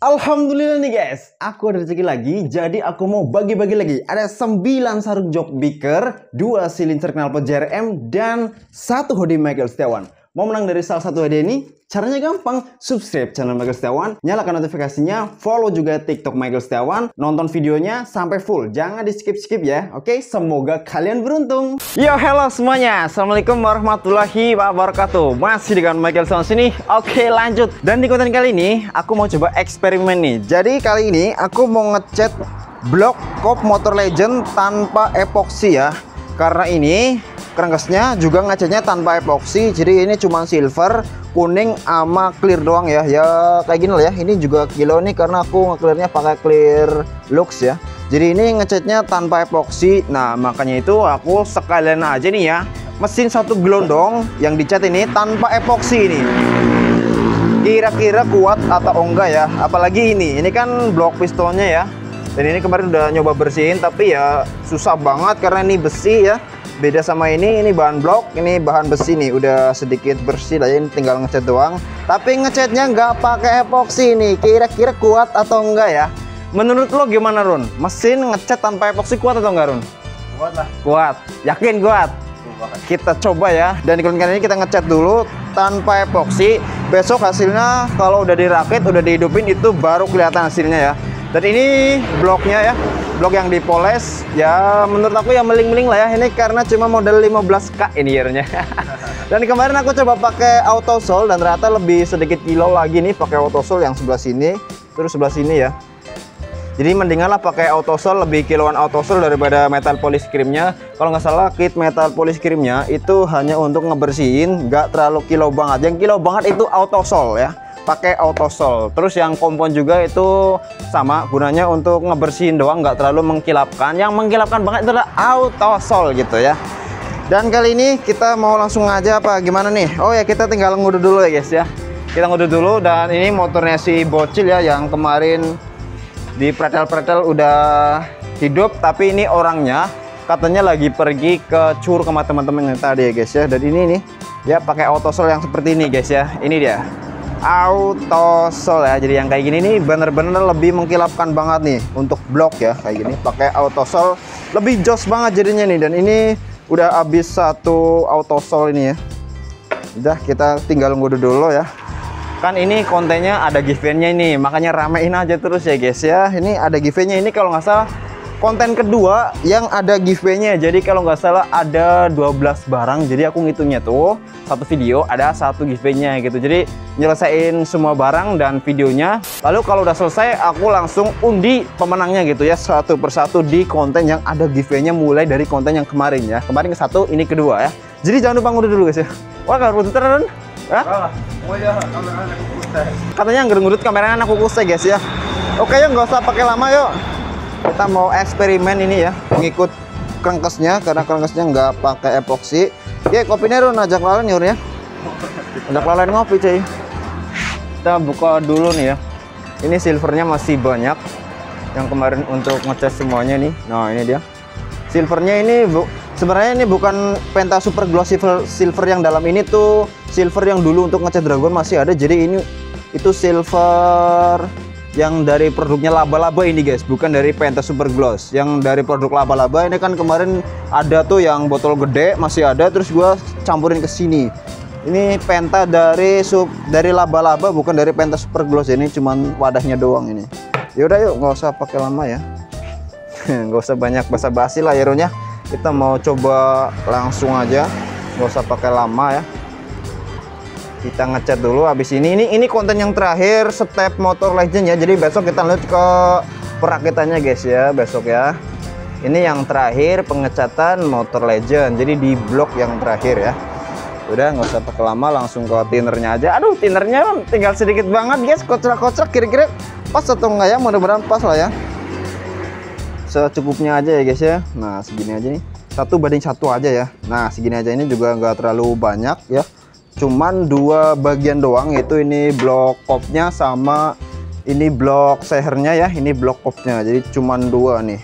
Alhamdulillah nih guys, aku ada rezeki lagi. Jadi aku mau bagi-bagi lagi. Ada 9 sarung jok beaker, 2 silincer knalpot JRM, dan 1 hoodie Michael Setiawan. Mau menang dari salah satu hadiah ini? Caranya gampang, subscribe channel Michael Setiawan, nyalakan notifikasinya, follow juga TikTok Michael Setiawan, nonton videonya sampai full, jangan di skip-skip ya. Oke, semoga kalian beruntung. Yo, hello semuanya, assalamualaikum warahmatullahi wabarakatuh. Masih dengan Michael Setiawan sini. Oke, lanjut. Dan di konten kali ini aku mau coba eksperimen nih. Jadi kali ini aku mau ngecat blok kop Motor Legend tanpa epoksi ya. Karena ini kerangkasnya juga ngecatnya tanpa epoksi, jadi ini cuma silver, kuning sama clear doang ya. Ya kayak gini lah ya. Ini juga kilo nih karena aku nge-clearnya pakai clear lux ya. Jadi ini ngecatnya tanpa epoksi. Nah makanya itu aku sekalian aja nih ya, mesin satu gelondong yang dicat ini tanpa epoksi ini. Kira-kira kuat atau enggak ya? Apalagi ini kan blok pistonnya ya. Dan ini kemarin udah nyoba bersihin tapi ya susah banget karena ini besi ya. Beda sama ini bahan blok, ini bahan besi nih, udah sedikit bersih lah ya, ini tinggal ngecat doang. Tapi ngecatnya nggak pakai epoksi nih, kira-kira kuat atau enggak ya? Menurut lo gimana Run? Mesin ngecat tanpa epoksi kuat atau enggak Run? Kuat lah. Kuat, yakin kuat? Kita coba ya, dan di konten ini kita ngecat dulu tanpa epoksi. Besok hasilnya kalau udah dirakit, udah dihidupin itu baru kelihatan hasilnya ya. Dan ini bloknya ya, blok yang dipoles ya, menurut aku ya meling-meling lah ya. Ini karena cuma model 15K ini yearnya. Dan kemarin aku coba pakai auto sol dan ternyata lebih sedikit kilo lagi nih pakai auto sol yang sebelah sini, terus sebelah sini ya. Jadi mendingan lah pakai auto sol, lebih kiloan auto sol daripada metal polish creamnya. Kalau nggak salah kit metal polish creamnya itu hanya untuk ngebersihin, nggak terlalu kilo banget. Yang kilo banget itu auto sol ya, pakai auto sol. Terus yang kompon juga itu sama, gunanya untuk ngebersihin doang, nggak terlalu mengkilapkan. Yang mengkilapkan banget itu adalah auto sol gitu ya. Dan kali ini kita mau langsung aja apa gimana nih? Oh ya, kita tinggal ngudut dulu ya guys ya. Kita ngudut dulu. Dan ini motornya si bocil ya, yang kemarin di pretel-pretel udah hidup, tapi ini orangnya katanya lagi pergi ke Curug sama teman-teman yang tadi ya guys ya. Dan ini nih ya pakai auto sol yang seperti ini guys ya. Ini dia auto sol ya. Jadi yang kayak gini nih bener-bener lebih mengkilapkan banget nih untuk blok ya, kayak gini pakai auto sol lebih jos banget jadinya nih. Dan ini udah habis satu auto sol ini ya. Udah, kita tinggal ngudut dulu ya. Kan ini kontennya ada giveaway-nya ini, makanya ramein aja terus ya guys ya. Ini ada giveaway-nya, ini kalau nggak salah konten kedua yang ada giveaway-nya. Jadi kalau nggak salah ada 12 barang, jadi aku ngitungnya tuh satu video ada satu giveaway-nya gitu. Jadi nyelesain semua barang dan videonya, lalu kalau udah selesai aku langsung undi pemenangnya gitu ya, satu persatu di konten yang ada giveaway-nya, mulai dari konten yang kemarin ya. Kemarin ke satu, ini kedua ya. Jadi jangan lupa ngudut dulu guys ya. Wah, nggak ngudut terus ya? Katanya ngurut kameranya aku kusai guys ya. Oke yuk, nggak usah pakai lama yuk. Kita mau eksperimen ini ya, mengikut kerangkasnya karena kerangkasnya nggak pakai epoksi. Oke, kopinya Run, ajak lalen yur ya. Ajak lalen ngopi cuy. Kita buka dulu nih ya. Ini silvernya masih banyak. Yang kemarin untuk ngecat semuanya nih. Nah ini dia. Silvernya ini sebenarnya ini bukan Penta Super Gloss silver yang dalam ini tuh silver yang dulu untuk ngecat Dragon masih ada. Jadi ini itu silver yang dari produknya laba-laba ini guys, bukan dari Penta Super Gloss. Yang dari produk laba-laba ini kan kemarin ada tuh yang botol gede masih ada, terus gua campurin ke sini. Ini Penta dari laba-laba, bukan dari Penta Super Gloss. Ini cuman wadahnya doang ini. Yaudah yuk, nggak usah pakai lama ya. Nggak usah banyak basa-basi lah ya Run ya. Kita mau coba langsung aja, nggak usah pakai lama ya. Kita ngecat dulu. Habis ini konten yang terakhir step Motor Legend ya. Jadi besok kita lanjut ke perakitannya guys ya, besok ya. Ini yang terakhir pengecatan Motor Legend, jadi di blok yang terakhir ya. Udah, nggak usah pakai lama, langsung ke tinernya aja. Aduh, tinernya tinggal sedikit banget guys, kocrak-kocrak. Kira-kira pas atau enggak ya? Mudah-mudahan pas lah ya. Secukupnya aja ya guys ya. Nah segini aja nih, 1:1 aja ya. Nah segini aja, ini juga nggak terlalu banyak ya, cuman 2 bagian doang, yaitu ini blok kopnya sama ini blok sehernya ya. Ini blok kopnya, jadi cuman 2 nih,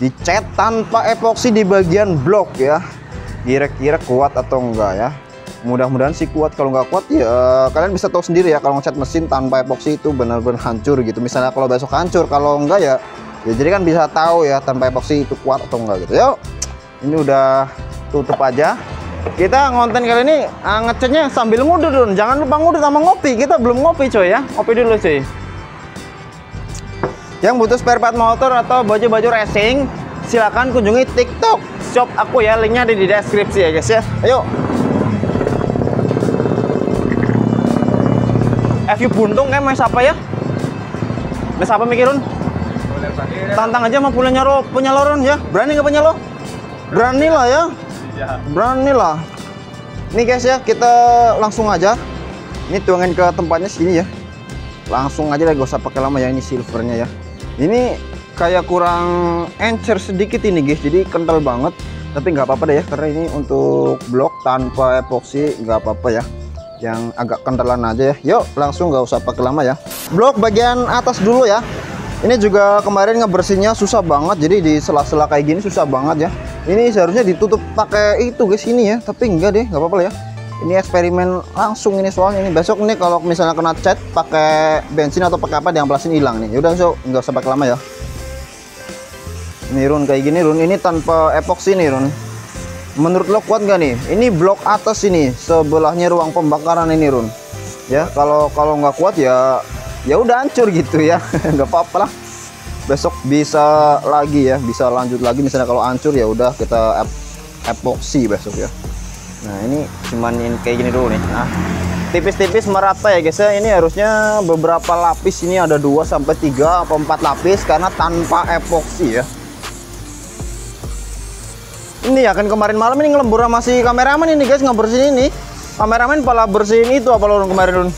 dicat tanpa epoksi di bagian blok ya. Kira-kira kuat atau enggak ya. Mudah-mudahan sih kuat. Kalau nggak kuat ya kalian bisa tahu sendiri ya, kalau ngecat mesin tanpa epoksi itu benar-benar hancur gitu. Misalnya kalau besok hancur, kalau enggak ya jadi kan bisa tahu ya tanpa epoksi itu kuat atau enggak gitu. Yuk, ini udah tutup aja. Kita ngonten kali ini ngecatnya sambil ngudut Run. Jangan lupa ngudut sama ngopi. Kita belum ngopi coy ya. Ngopi dulu cuy. Yang butuh spare part motor atau baju-baju racing, silakan kunjungi TikTok shop aku ya. Linknya ada di deskripsi ya guys ya. Ayo. FU buntung kayak main siapa ya? Main siapa mikirun? Tantang aja mau punya lo Run ya. Berani nggak punya lo? Berani lah ya. Berani lah. Nih guys ya, kita langsung aja. Ini tuangin ke tempatnya sini ya. Langsung aja lah, gak usah pakai lama ya. Ini silvernya ya. Ini kayak kurang encer sedikit ini guys. Jadi kental banget. Tapi nggak apa-apa deh ya, karena ini untuk blok tanpa epoksi nggak apa-apa ya. Yang agak kentalan aja ya. Yuk langsung nggak usah pakai lama ya. Blok bagian atas dulu ya. Ini juga kemarin ngebersihnya susah banget. Jadi di sela-sela kayak gini susah banget ya. Ini seharusnya ditutup pakai itu guys ini ya. Tapi enggak deh, nggak apa-apa ya. Ini eksperimen langsung ini soalnya ini. Besok nih kalau misalnya kena cat pakai bensin atau pakai apa diamplasin hilang nih. Yaudah so nggak usah pakai lama ya. Ini Run kayak gini Run. Ini tanpa epoksi nih Run. Menurut lo kuat nggak nih? Ini blok atas ini, sebelahnya ruang pembakaran ini Run. Ya kalau nggak kuat ya udah hancur gitu ya. Nggak apa-apa lah. Besok bisa lagi ya, bisa lanjut lagi. Misalnya kalau hancur ya udah kita epoksi besok ya. Nah ini cuman kayak gini dulu nih. Nah tipis-tipis merata ya guys ya. Ini harusnya beberapa lapis, ini ada 2 sampai 3 atau 4 lapis karena tanpa epoksi ya. Ini ya kan kemarin malam ini ngelembur sama si kameramen ini guys, ngebersihin ini. Kameramen pala bersihin itu apa lo kemarin Run?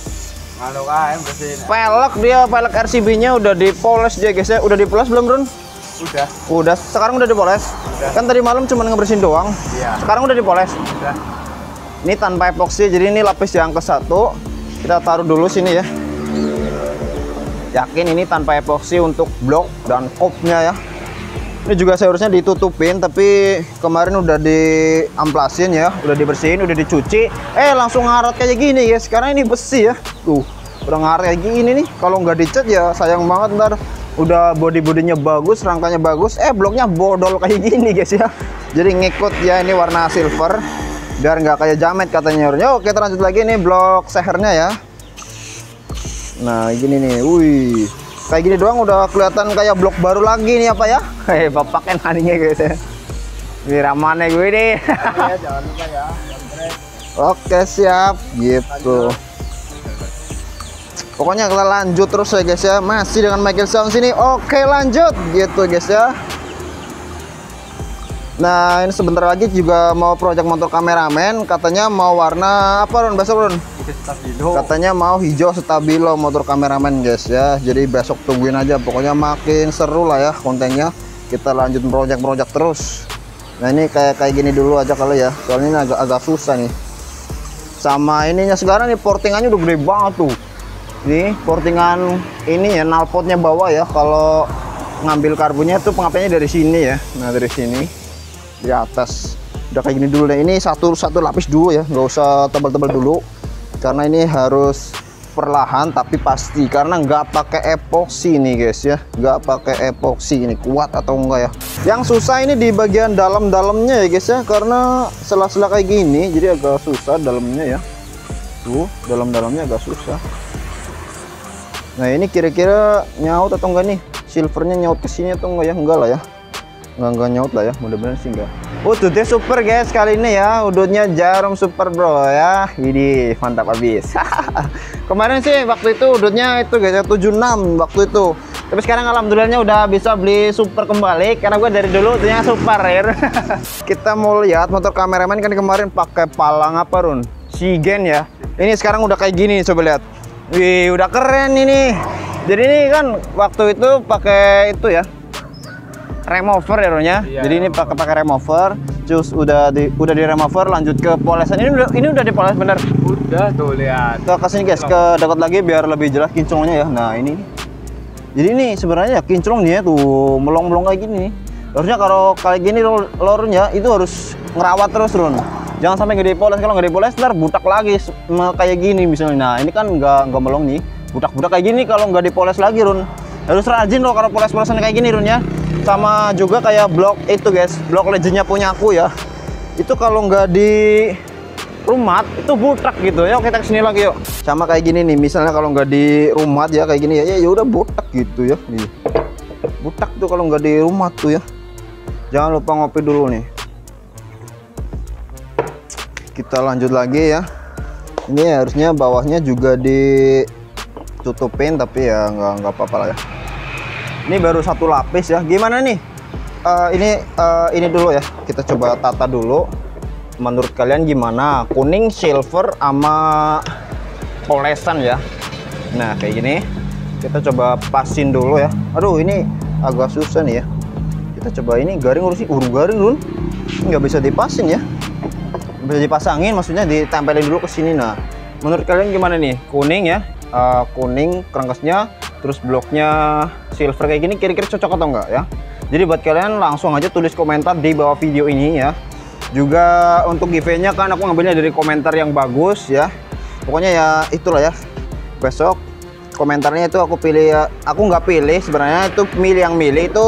Halo kan bersihin. Pelek RCB-nya udah dipoles dia guys ya. Udah dipoles belum Run? Udah. Sekarang udah dipoles. Udah. Kan tadi malam cuma ngebersihin doang. Iya. Sekarang udah dipoles. Udah. Ini tanpa epoksi, jadi ini lapis yang ke-1. Kita taruh dulu sini ya. Yakin ini tanpa epoksi untuk blok dan kopnya ya. Ini juga seharusnya ditutupin, tapi kemarin udah diamplasin ya, udah dibersihin, udah dicuci. Langsung ngarat kayak gini ya. Sekarang ini besi ya. Tuh, udah ngarat kayak gini nih. Kalau nggak dicat ya sayang banget ntar. Udah bodinya bagus, rangkanya bagus. Bloknya bodol kayak gini guys ya. Jadi ngikut ya, ini warna silver. Biar nggak kayak jamet katanya. Yuk kita lanjut lagi nih blok sehernya ya. Nah gini nih, wih. Kayak gini doang udah kelihatan kayak blok baru lagi nih apa ya. Bapak kan haninya guys ya. Ini ramane gue deh. Ya, jangan lupa ya. Oke siap gitu. Pokoknya kita lanjut terus ya guys ya. Masih dengan Michael Sound sini. Oke lanjut gitu guys ya. Nah ini sebentar lagi juga mau project motor kameramen. Katanya mau warna apa Run? Besok Run? Stabilo. Katanya mau hijau stabilo motor kameramen guys ya. Jadi besok tungguin aja. Pokoknya makin seru lah ya kontennya. Kita lanjut project terus. Nah ini kayak gini dulu aja kali ya. Soalnya ini agak susah nih. Sama ininya sekarang nih portingannya udah gede banget tuh. Ini portingan ini ya, knalpotnya bawah ya. Kalau ngambil karbonnya tuh pengapiannya dari sini ya. Nah dari sini di atas udah kayak gini dulu deh. Ini satu lapis dulu ya, nggak usah tebal-tebal dulu karena ini harus perlahan tapi pasti, karena nggak pakai epoksi nih guys ya, nggak pakai epoksi. Ini kuat atau enggak ya. Yang susah ini di bagian dalamnya ya guys ya, karena sela-sela kayak gini jadi agak susah dalamnya ya. Tuh dalamnya agak susah. Nah ini kira-kira nyaut atau enggak nih, silvernya nyaut ke sini atau enggak ya? Enggak lah ya, enggak nyaut lah ya, mudah-mudahan sih enggak. Udutnya super guys kali ini ya, udutnya jarum super bro ya. Ini mantap habis. Kemarin sih waktu itu udutnya itu guys ya 76 waktu itu. Tapi sekarang alhamdulillahnya udah bisa beli super kembali karena gue dari dulu udutnya super rare. Kita mau lihat motor kameramen kan kemarin pakai palang apa Run? Shigen ya. Ini sekarang udah kayak gini, coba lihat. Wih, udah keren ini. Jadi ini kan waktu itu pakai itu ya, remover ya Ron ya. Iya, jadi ini pakai remover, terus udah di remover lanjut ke polesan. Ini udah dipoles bener. Udah tuh lihat. Kita kasih guys ke dekat lagi biar lebih jelas kinclongnya ya. Nah ini. Jadi ini sebenarnya kinclongnya tuh melong-melong kayak gini. Harusnya kalau kayak gini Ron ya itu harus ngerawat terus Ron. Jangan sampai nggak dipoles. Kalau nggak dipoles ntar butak lagi kayak gini misalnya. Nah ini kan nggak melong nih, butak-butak kayak gini kalau nggak dipoles lagi Run. Harus rajin loh kalau poles-polesan kayak gini Run ya. Sama juga kayak blok itu guys, blok legendnya punya aku ya. Itu kalau nggak di rumat itu butak gitu ya. Oke, kita kesini lagi yuk. Sama kayak gini nih, misalnya kalau nggak di rumat ya kayak gini ya, ya udah butak gitu ya. Nih. Butak tuh kalau nggak di rumat tuh ya. Jangan lupa ngopi dulu nih. Kita lanjut lagi ya. Ini harusnya bawahnya juga ditutupin, tapi ya nggak apa-apa lah ya. Ini baru satu lapis ya. Gimana nih? Ini dulu ya. Kita coba tata dulu. Menurut kalian gimana? Kuning, silver, sama polesan ya. Nah kayak gini. Kita coba pasin dulu ya. Aduh ini agak susah nih ya. Kita coba ini garing garing Run. Nggak bisa dipasin ya. Bisa dipasangin, maksudnya ditempelin dulu ke sini. Nah menurut kalian gimana nih? Kuning ya. Kuning kerangkasnya, terus bloknya silver kayak gini, kira-kira cocok atau enggak ya? Jadi buat kalian langsung aja tulis komentar di bawah video ini ya. Juga untuk giveaway-nya kan aku ngambilnya dari komentar yang bagus ya. Pokoknya ya itulah ya. Besok komentarnya itu aku pilih ya. Aku nggak pilih sebenarnya, itu yang milih itu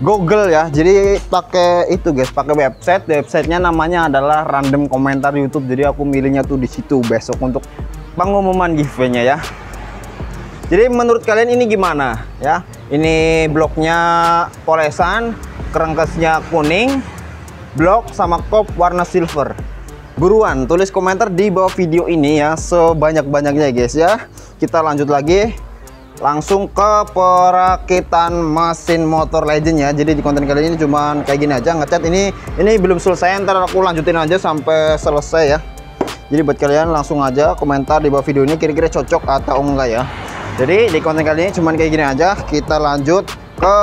Google ya. Jadi pakai itu guys, pakai websitenya namanya adalah random komentar YouTube. Jadi aku milihnya tuh di situ besok untuk pengumuman giveaway-nya ya. Jadi menurut kalian ini gimana ya? Ini bloknya polesan, kerangkasnya kuning, blok sama kop warna silver. Buruan tulis komentar di bawah video ini ya, sebanyak-banyaknya guys ya. Kita lanjut lagi langsung ke perakitan mesin motor legend ya. Jadi di konten kali ini cuman kayak gini aja, ngecat ini belum selesai, ntar aku lanjutin aja sampai selesai ya. Jadi buat kalian langsung aja komentar di bawah video ini kira-kira cocok atau enggak ya. Jadi di konten kali ini cuman kayak gini aja. Kita lanjut ke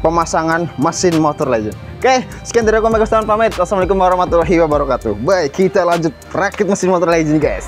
pemasangan mesin motor legend. Oke, sekian dari aku, Megastan pamit. Wassalamualaikum warahmatullahi wabarakatuh. Baik, kita lanjut rakit mesin motor legend guys.